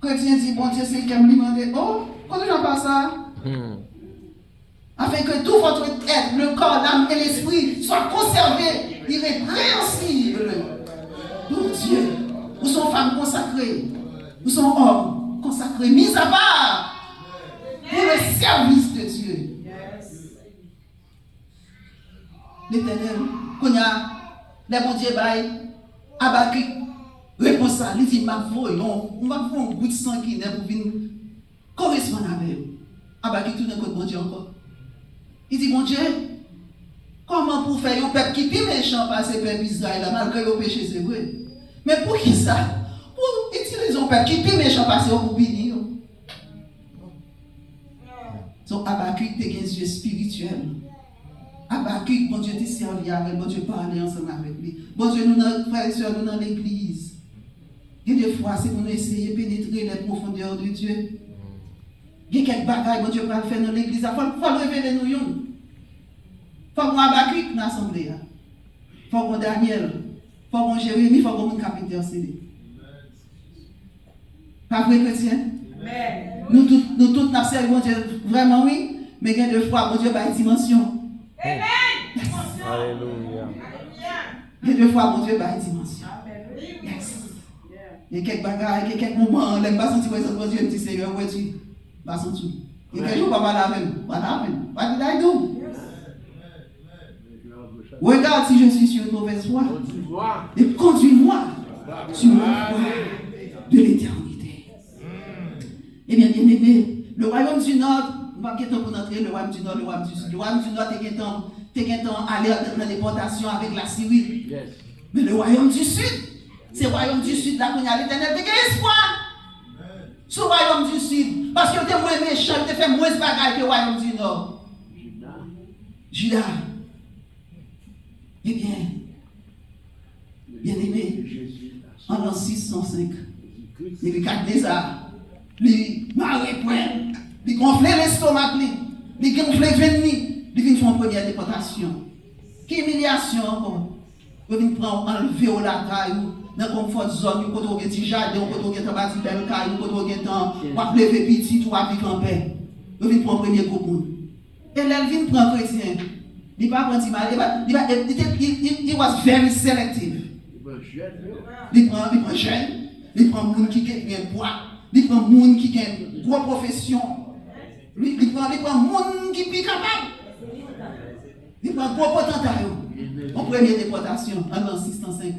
chrétien dit, bon Dieu, c'est qu'elle me demande, oh, comment j'en passe ça? Afin que tout votre être, le corps, l'âme et l'esprit soient conservés irrépréhensibles pour Dieu. Vous sont femmes consacrées, vous sont hommes consacrés, mis à part pour le service de Dieu. L'Éternel, qu'on a, les bon Dieu bail, Habakkuk, réponse à, il dit, ma voix, on va faire un bout de sang qui n'est pour venir correspondre avec vous. Habakkuk tout d'un côté, bon Dieu encore. Il dit, mon Dieu, comment pour faire un peuple qui est méchant par ces peuples Israël, malgré le péché, c'est vrai. Mais pour qui ça? Pour utiliser un peuple qui est méchant par ces pour bénir. Donc, Habakkuk, tu as des yeux spirituels. Habakkuk, bon Dieu, tu servi avec, bon Dieu, parler ensemble avec lui. Bon Dieu, nous, notre frères et sœurs, nous dans l'église. Et des fois, c'est pour nous essayer de pénétrer les profondeurs de Dieu. Il y a quelques bagages, bon Dieu, pour faire dans l'église. Il faut révéler nous. Il faut qu'on Habakkuk dans l'assemblée. Il faut qu'on Daniel. Il faut qu'on Jérémie. Il faut qu'on capitaine CD. Pas vrai, chrétien? Nous tous, nous servi bon Dieu, vraiment oui. Mais il y a deux fois, bon Dieu, par une dimension. Alléluia. Il y a deux fois, bon Dieu, par une dimension. Yes. Il y a quelques bagages, il y a quelques moments, les pas sentir que bon Dieu me dit Seigneur, où es-tu? Pas sentir. Il y a quelques jours, pas mal avec nous. Pas avec nous. Pas de nous. Regarde si je suis sur une mauvaise voie. Et conduis-moi sur la voie de l'éternité. Eh bien, bien aimé, le royaume du Nord, pas qu'est-ce pour entrer, le royaume du Nord, le royaume du Sud. Le royaume du Nord, t'es qu'un temps aller dans la déportation avec la Syrie. Mais le royaume du Sud, c'est le royaume du Sud, là qu'on y a l'Éternel, t'es qu'un espoir. Ce royaume du Sud, parce que t'es moins méchant, t'es fait moins de bagaille que le royaume du Nord. Judas. Eh bien, bien aimé, en l'an 605, Nebuchadnezzar, lui marre point, lui gonfler l'estomac, lui gonfler venni, lui vient faire une première déportation. Quelle humiliation encore. Il vient prendre, enlever au lacaille, dans la confort zone, il faut que tu jardin, il faut que tu bâti belle caille, il faut que tu lever petit, tu vas vivre en paix. Il vient prendre premier groupe. Et là, il vient prendre chrétien. Il va prendre mal. He was very selective. Il prend jeune, il prend monde qui a bois, il prend monde qui a une grosse profession. Il prend monde qui est capable. Il prend gros potentat. En première déportation, en l'an 605.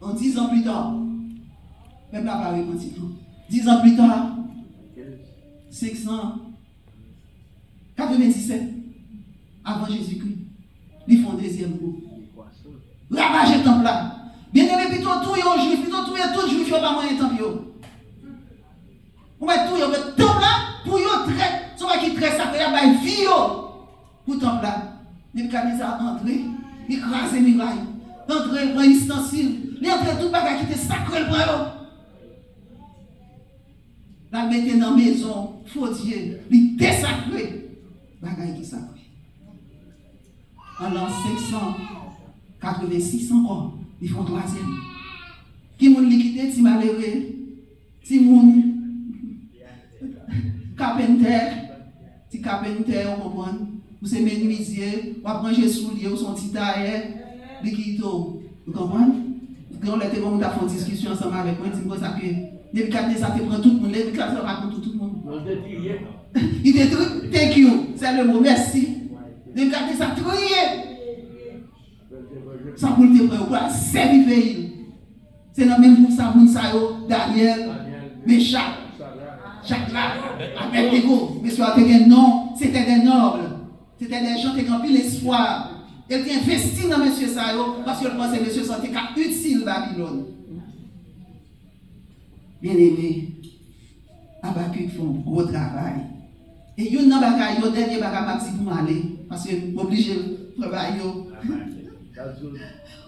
En 10 ans plus tard, même pas parlé quand 10 ans plus tard, 597, avant Jésus-Christ, ils font un deuxième groupe. Ravager le temple là. Bien aimé, plutôt tout les juifs, plutôt tout les juifs, ils n'ont pas moyen de temple. Vous mettez tout le temple là, pour eux, très, soit qui très sacré, il y a une vie pour le temple là. Nebuchadnezzar entré, il crase les murailles, entré, prend ustensile, il entre tout le bagage qui était sacré pour eux. La mettait dans la maison, faux Dieu, il désacré, bagage qui est sacré. En l'an 586 encore, ils font troisième. Qui moun liquide, si malheureux, si moun carpenter, on comprend. Vous êtes menuisier, vous apprenez soulier, vous sont petit tailleur, liquido. Vous comprenez? Quand on était comme on a fait une discussion ensemble avec moi, il dit ça que Nebuchadnezzar te prend tout le monde, Nebuchadnezzar raconte tout le monde. Il dit thank you, c'est le mot merci. Nebuchadnezzar trié. Ça pour te prendre pour servir pays. C'est dans même pour ça, Daniel, Meshach, Shadrach, Abednego. Mais c'était des nobles. C'était des gens qui ont pris l'espoir. Ils ont investi dans M. Sayo parce que le pensait que M. Sayo était utile Babylone. Bien aimé, Habakkuk font un gros travail. Et il y a un dernier bagage pour m'aller parce que je suis obligé de travailler.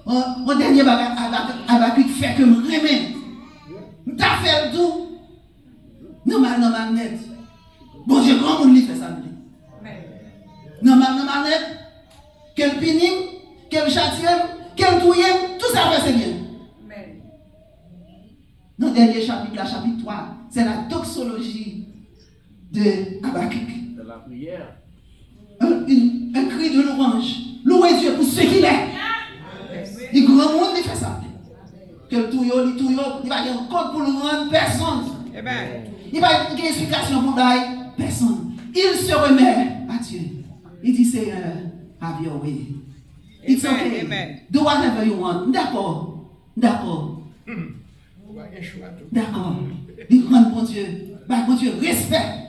Mon dernier bagage Habakkuk fait que je remets. Je fait tout. Normal net. Bon Dieu, comment on lui fait ça? Normal net. Quel pinim, quel châtien, quel touyen, tout ça fait c'est bien. Dans le dernier chapitre, la chapitre 3, c'est la doxologie de Habakkuk. C'est la prière. Un cri de louange. Louez Dieu pour ce qu'il est. Les grands monde qui fait ça. Que le touillot, il va y avoir un code pour le rendre personne. Il va y avoir une explication pour d'ailleurs personne. Il se remet à Dieu. Il dit Seigneur, have your way. It's okay. Amen. Do whatever you want. D'accord. D'accord. D'accord. Il rend bon Dieu. Bon Dieu, respect.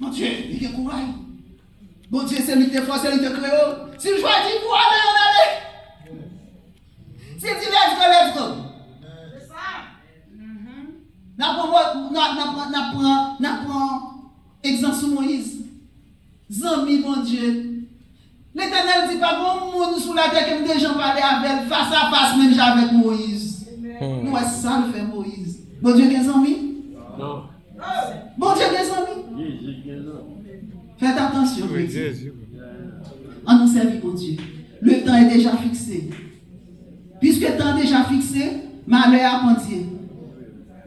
Mon Dieu, il a courage. Bon Dieu, c'est lui qui est fort, c'est lui qui est créole. Si je choisis pour aller, on allait. Si tu let's go. C'est ça. N'apprends exemple sur Moïse. Zami, mon Dieu. L'Éternel dit pas bon monde sous la terre que des gens parler avec face à face même avec Moïse. Nous est ça le fait Moïse. Bon Dieu, des amis? Non. Bon Dieu, des amis? Faites attention. Oui, Jésus. En nous servir, mon Dieu. Le temps est déjà fixé. Puisque le temps est déjà fixé, malheur à penser.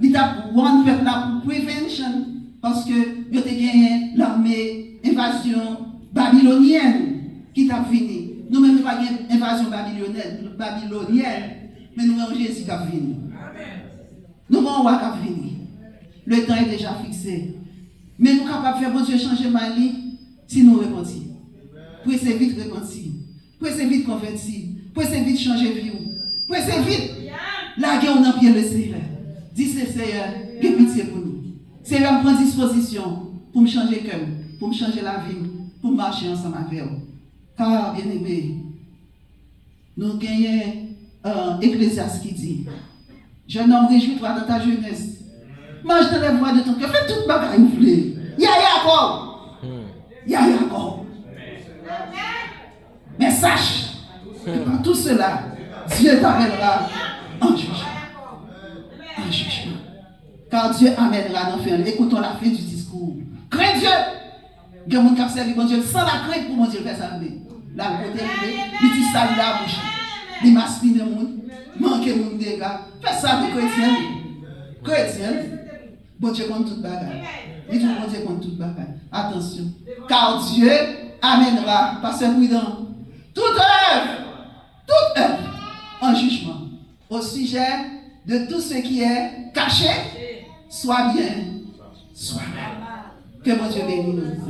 Il y a un peuple là pour prévention. Parce que il y a gagné l'armée invasion babylonienne qui t'a fini. Nous-mêmes, nous n'avons pas une invasion babylonienne, mais nous avons Jésus qui a fini. Nous avons un roi qui a fini. Le temps est déjà fixé. Mais nous sommes capables de faire bon Dieu changer Mali si nous repentons. Pour essayer vite repentir. Pour essayer vite convertir. Pour essayer vite changer vie. Pour essayer vite la guerre dans pied le Seigneur. Dis le Seigneur, que pitié pour nous. Seigneur, prends disposition pour me changer le cœur, pour me changer la vie, pour marcher ensemble avec vous. Car, bien aimé, nous gagnons Ecclésiaste qui dit: jeune homme, réjouis-toi dans ta jeunesse. Mange dans les voies de ton cœur. Fais toute bagaille où vous voulez. Ya Jacob. Ya Jacob. Mais sache que dans tout cela, Dieu t'amènera en jugement. En jugement. Car Dieu amènera en enfer. Écoutons la fin du discours. Crains Dieu. Il y a des gens qui servent bon Dieu sans la crainte pour mon Dieu faire ça. La côté, il dit ça, il a bouche. Il masquine le monde. Manque le monde des gars. Fais ça avec chrétien. Chrétien. Bon Dieu compte toute bagaille. Il dit bon Dieu compte toute bagaille. Attention. Car Dieu amènera, pasteur prudent, toute œuvre en jugement au sujet de tout ce qui est caché, soit bien, soit mal. Que mon Dieu bénisse nous.